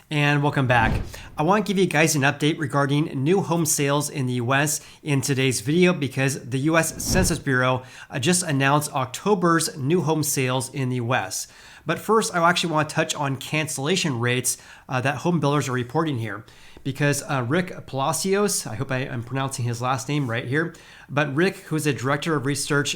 And welcome back. I want to give you guys an update regarding new home sales in the US in today's video because the US Census Bureau just announced October's new home sales in the US. But first, I actually want to touch on cancellation rates that home builders are reporting here. Because Rick Palacios, I hope I'm pronouncing his last name right here, but Rick, who's a director of research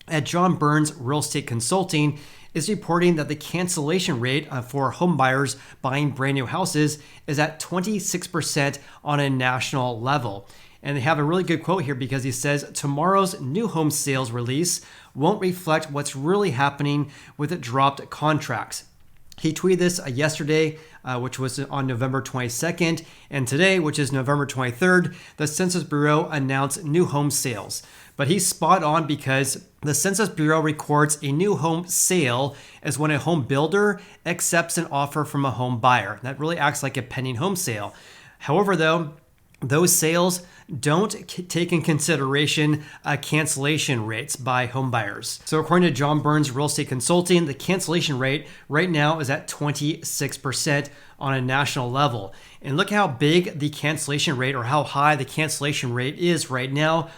at John Burns Real Estate Consulting, is reporting that the cancellation rate for home buyers buying brand new houses is at 26% on a national level. And they have a really good quote here because he says, tomorrow's new home sales release won't reflect what's really happening with the dropped contracts. He tweeted this yesterday, which was on November 22nd, and today, which is November 23rd, the Census Bureau announced new home sales. But he's spot on because the Census Bureau records a new home sale as when a home builder accepts an offer from a home buyer. That really acts like a pending home sale. However, though, those sales don't take in consideration cancellation rates by home buyers. So according to John Burns Real Estate Consulting, the cancellation rate right now is at 26% on a national level. And look how big the cancellation rate or how high the cancellation rate is right now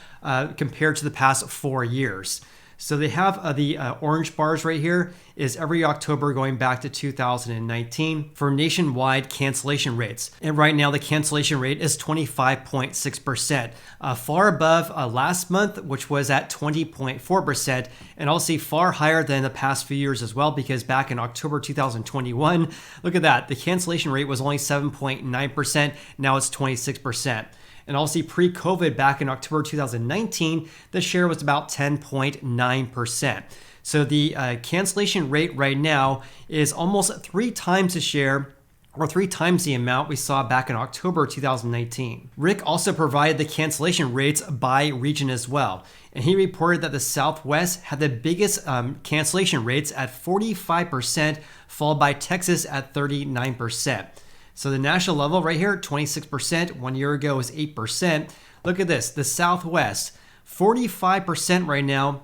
compared to the past 4 years. So they have the orange bars right here is every October going back to 2019 for nationwide cancellation rates. And right now the cancellation rate is 25.6%, far above last month, which was at 20.4%, and also far higher than the past few years as well, because back in October 2021, look at that, the cancellation rate was only 7.9%, now it's 26%. And also pre-COVID back in October 2019, the share was about 10.9%. So the cancellation rate right now is almost 3 times the share or 3 times the amount we saw back in October 2019. Rick also provided the cancellation rates by region as well. And he reported that the Southwest had the biggest cancellation rates at 45%, followed by Texas at 39%. So the national level right here, 26%. 1 year ago was 8%. Look at this, the Southwest, 45% right now,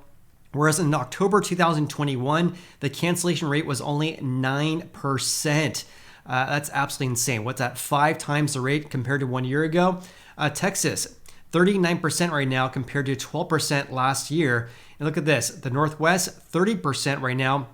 whereas in October 2021, the cancellation rate was only 9%. That's absolutely insane. What's that, 5 times the rate compared to 1 year ago? Texas, 39% right now compared to 12% last year. And look at this, the Northwest, 30% right now,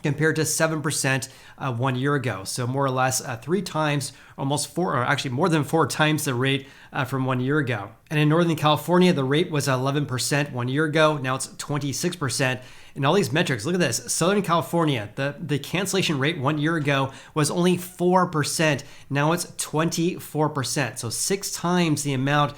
compared to 7% 1 year ago. So more or less 3 times, almost 4, or actually more than 4 times the rate from 1 year ago. And in Northern California, the rate was 11% 1 year ago. Now it's 26%. And all these metrics, look at this. Southern California, the cancellation rate 1 year ago was only 4%. Now it's 24%. So 6 times the amount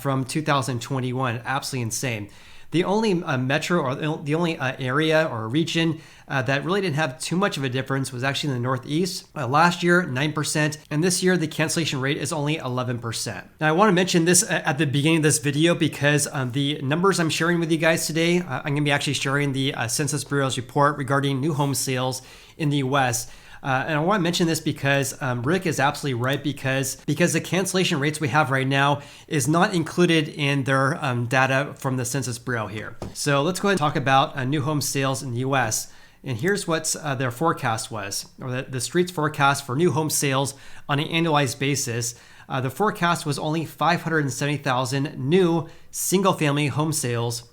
from 2021. Absolutely insane. The only metro or the only area or region that really didn't have too much of a difference was actually in the Northeast. Last year, 9%, and this year the cancellation rate is only 11%. Now, I want to mention this at the beginning of this video because the numbers I'm sharing with you guys today, I'm going to be actually sharing the Census Bureau's report regarding new home sales in the US. And I want to mention this because Rick is absolutely right because the cancellation rates we have right now is not included in their data from the Census Bureau here. So let's go ahead and talk about new home sales in the US. And here's what their forecast was, or the street's forecast for new home sales on an annualized basis. The forecast was only 570,000 new single-family home sales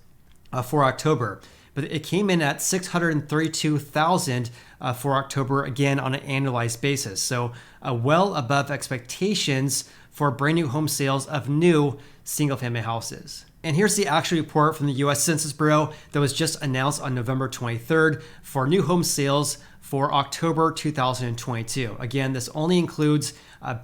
for October. But it came in at 632,000 for October, again on an annualized basis. So well above expectations for brand new home sales of new single family houses. And here's the actual report from the US Census Bureau that was just announced on November 23rd for new home sales for October 2022. Again, this only includes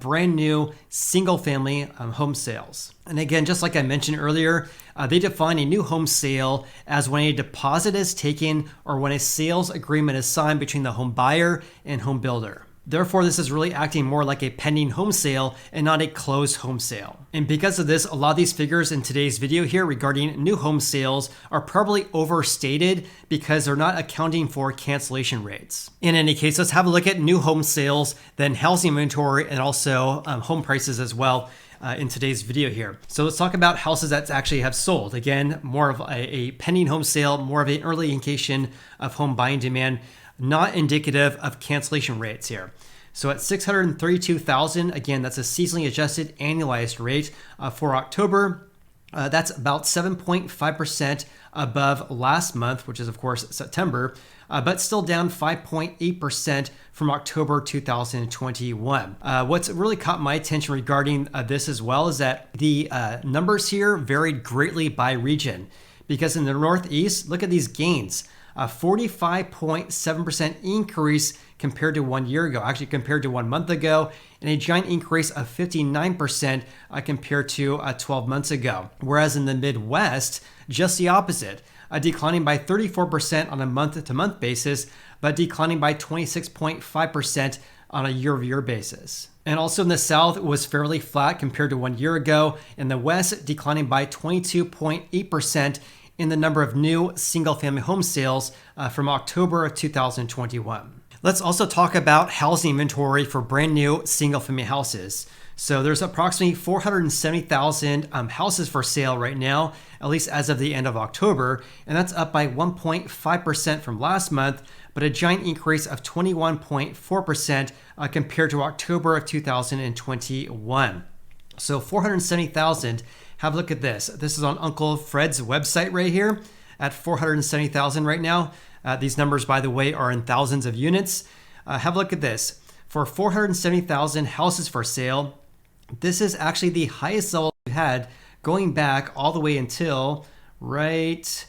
brand new single family home sales. And again, just like I mentioned earlier, they define a new home sale as when a deposit is taken or when a sales agreement is signed between the home buyer and home builder. Therefore, this is really acting more like a pending home sale and not a closed home sale. And because of this, a lot of these figures in today's video here regarding new home sales are probably overstated because they're not accounting for cancellation rates. In any case, let's have a look at new home sales, then housing inventory, and also home prices as well in today's video here. So let's talk about houses that actually have sold. Again, more of a pending home sale, more of an early indication of home buying demand, not indicative of cancellation rates here. So at 632,000, again, that's a seasonally adjusted annualized rate for October. That's about 7.5% above last month, which is of course September, but still down 5.8% from October 2021. What's really caught my attention regarding this as well is that the numbers here varied greatly by region, because in the Northeast, look at these gains. A 45.7% increase compared to 1 year ago, actually compared to 1 month ago, and a giant increase of 59% compared to 12 months ago. Whereas in the Midwest, just the opposite, declining by 34% on a month-to-month basis, but declining by 26.5% on a year-over-year basis. And also in the South, it was fairly flat compared to 1 year ago. In the West, declining by 22.8% in the number of new single-family home sales from October of 2021. Let's also talk about housing inventory for brand new single-family houses. So there's approximately 470,000 houses for sale right now, at least as of the end of October, and that's up by 1.5% from last month, but a giant increase of 21.4% compared to October of 2021. So 470,000. Have a look at this. This is on Uncle Fred's website right here at 470,000 right now. These numbers, by the way, are in thousands of units. Have a look at this. For 470,000 houses for sale, this is actually the highest level we've had going back all the way until right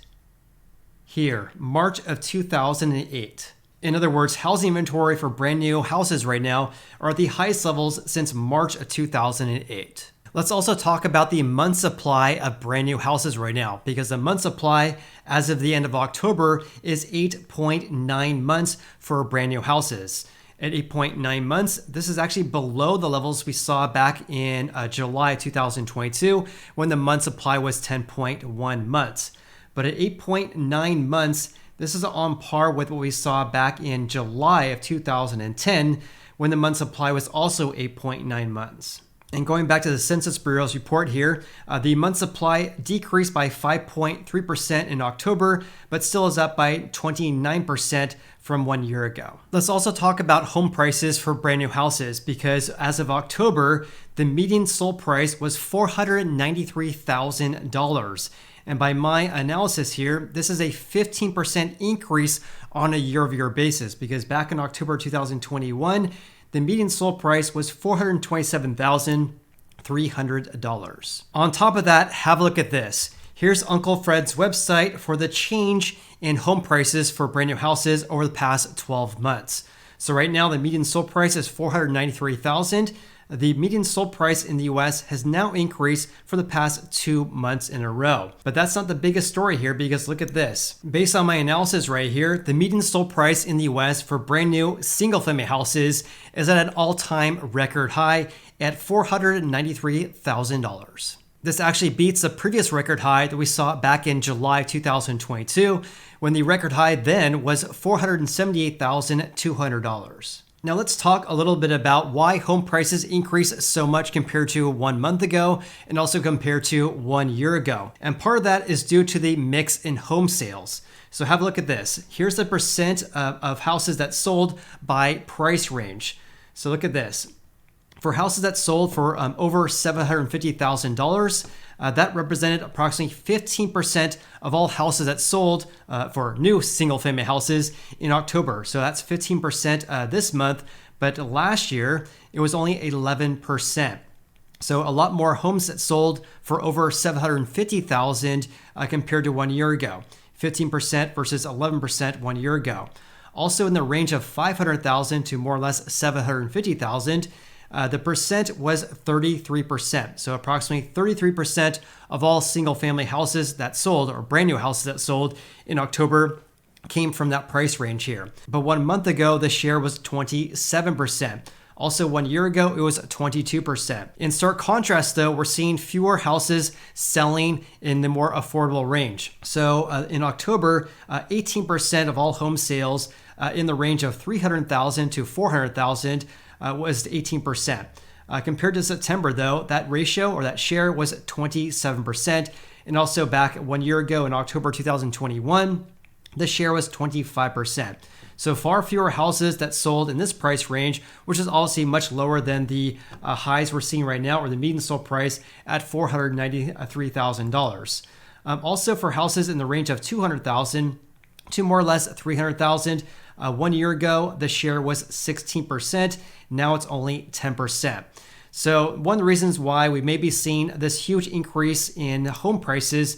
here, March of 2008. In other words, housing inventory for brand new houses right now are at the highest levels since March of 2008. Let's also talk about the month supply of brand new houses right now, because the month supply as of the end of October is 8.9 months for brand new houses. At 8.9 months, this is actually below the levels we saw back in July 2022 when the month supply was 10.1 months. But at 8.9 months, this is on par with what we saw back in July of 2010 when the month supply was also 8.9 months. And going back to the Census Bureau's report here, the month supply decreased by 5.3% in October, but still is up by 29% from 1 year ago. Let's also talk about home prices for brand new houses, because as of October, the median sold price was $493,000. And by my analysis here, this is a 15% increase on a year-over-year basis, because back in October 2021, the median sold price was $427,300. On top of that, have a look at this. Here's Uncle Fred's website for the change in home prices for brand new houses over the past 12 months. So right now, the median sold price is $493,000. The median sold price in the US has now increased for the past 2 months in a row. But that's not the biggest story here, because look at this. Based on my analysis right here, the median sold price in the US for brand new single-family houses is at an all-time record high at $493,000. This actually beats the previous record high that we saw back in July 2022, when the record high then was $478,200. Now let's talk a little bit about why home prices increased so much compared to 1 month ago and also compared to 1 year ago. And part of that is due to the mix in home sales. So have a look at this. Here's the percent of houses that sold by price range. So look at this. For houses that sold for over $750,000, that represented approximately 15% of all houses that sold for new single-family houses in October. So that's 15% this month, but last year it was only 11%. So a lot more homes that sold for over $750,000 compared to 1 year ago. 15% versus 11% 1 year ago. Also in the range of $500,000 to more or less $750,000. The percent was 33%. So approximately 33% of all single-family houses that sold, or brand new houses that sold in October, came from that price range here. But 1 month ago, the share was 27%. Also 1 year ago, it was 22%. In stark contrast though, we're seeing fewer houses selling in the more affordable range. So in October, 18% of all home sales in the range of $300,000 to $400,000 was 18%. Compared to September, though, that ratio or that share was 27%. And also back 1 year ago in October 2021, the share was 25%. So far fewer houses that sold in this price range, which is obviously much lower than the highs we're seeing right now, or the median sold price at $493,000. Also for houses in the range of $200,000 to more or less $300,000, 1 year ago, the share was 16%. Now it's only 10%. So one of the reasons why we may be seeing this huge increase in home prices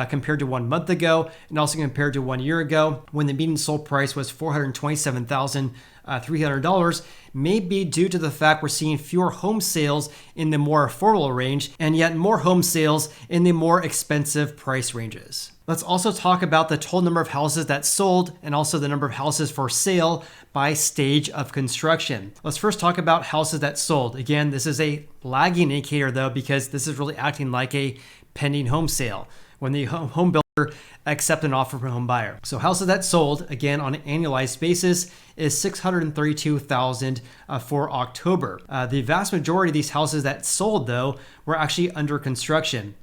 compared to 1 month ago, and also compared to 1 year ago, when the median sold price was $427,300, may be due to the fact we're seeing fewer home sales in the more affordable range, and yet more home sales in the more expensive price ranges. Let's also talk about the total number of houses that sold and also the number of houses for sale by stage of construction. Let's first talk about houses that sold. Again, this is a lagging indicator though, because this is really acting like a pending home sale when the home builder accepts an offer from a home buyer. So houses that sold, again, on an annualized basis, is 632,000 for October. The vast majority of these houses that sold though were actually under construction.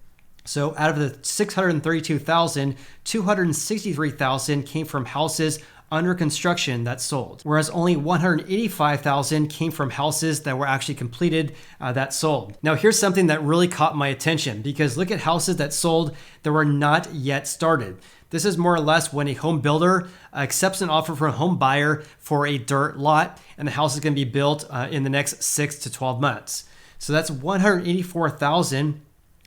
So out of the 632,000, 263,000 came from houses under construction that sold, whereas only 185,000 came from houses that were actually completed that sold. Now here's something that really caught my attention, because look at houses that sold that were not yet started. This is more or less when a home builder accepts an offer from a home buyer for a dirt lot, and the house is going to be built in the next 6 to 12 months. So that's 184,000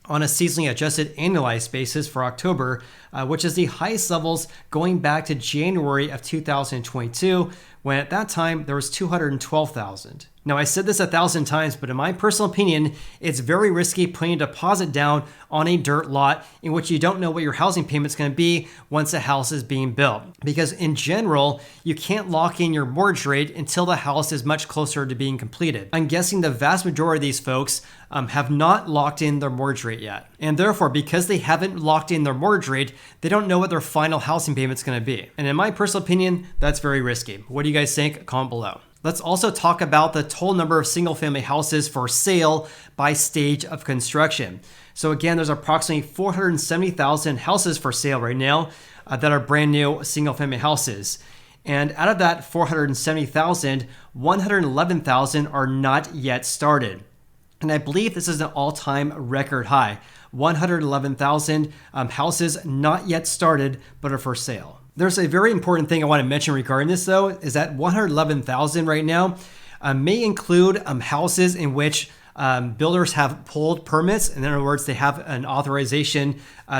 on a seasonally adjusted annualized basis for October, which is the highest levels going back to January of 2022, when at that time there was 212,000. Now I said this 1,000 times, but in my personal opinion, it's very risky putting a deposit down on a dirt lot in which you don't know what your housing payment's going to be once a house is being built. Because in general, you can't lock in your mortgage rate until the house is much closer to being completed. I'm guessing the vast majority of these folks have not locked in their mortgage rate yet. And therefore, because they haven't locked in their mortgage rate, they don't know what their final housing payment's going to be. And in my personal opinion, that's very risky. What do you guys think? Comment below. Let's also talk about the total number of single-family houses for sale by stage of construction. So again, there's approximately 470,000 houses for sale right now that are brand new single-family houses. And out of that 470,000, 111,000 are not yet started. And I believe this is an all-time record high. 111,000 houses not yet started but are for sale. There's a very important thing I want to mention regarding this though, is that 111,000 right now may include houses in which builders have pulled permits. In other words, they have an authorization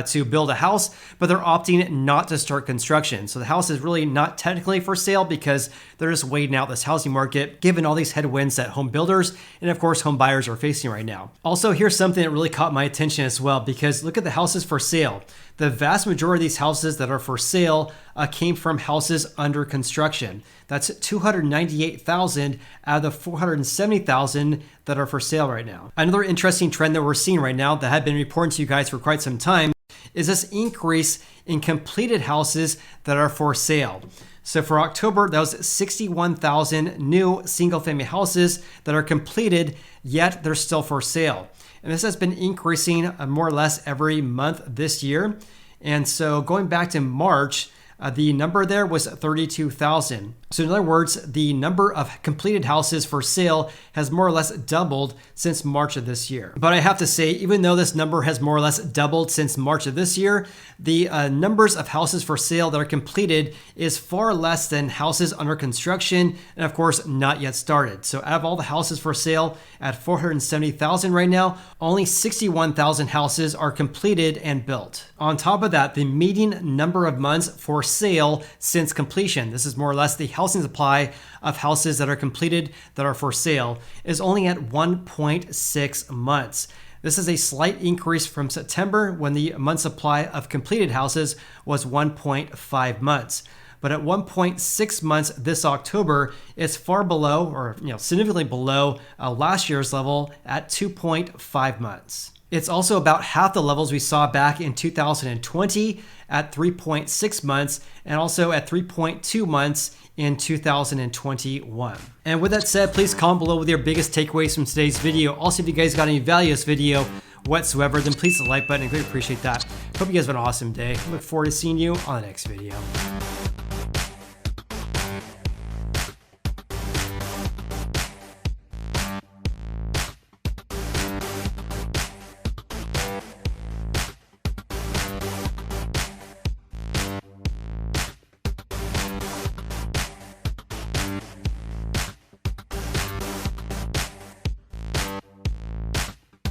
to build a house, but they're opting not to start construction. So the house is really not technically for sale because they're just waiting out this housing market, given all these headwinds that home builders and of course home buyers are facing right now. Also, here's something that really caught my attention as well, because look at the houses for sale. The vast majority of these houses that are for sale came from houses under construction. That's 298,000 out of the 470,000 that are for sale right now. Another interesting trend that we're seeing right now that I've been reporting to you guys for quite some time is this increase in completed houses that are for sale. So for October, that was 61,000 new single-family houses that are completed, yet they're still for sale. And this has been increasing more or less every month this year. And so going back to March, the number there was 32,000. So in other words, the number of completed houses for sale has more or less doubled since March of this year. But I have to say, even though this number has more or less doubled since March of this year, the numbers of houses for sale that are completed is far less than houses under construction and of course not yet started. So out of all the houses for sale at 470,000 right now, only 61,000 houses are completed and built. On top of that, the median number of months for sale since completion, this is more or less the housing supply of houses that are completed that are for sale, is only at 1.6 months. This is a slight increase from September, when the month supply of completed houses was 1.5 months. But at 1.6 months this October, it's far below, or significantly below last year's level at 2.5 months. It's also about half the levels we saw back in 2020 at 3.6 months, and also at 3.2 months in 2021. And with that said, please comment below with your biggest takeaways from today's video. Also, if you guys got any value in this video whatsoever, then please hit the like button. I really appreciate that. Hope you guys have an awesome day. I look forward to seeing you on the next video.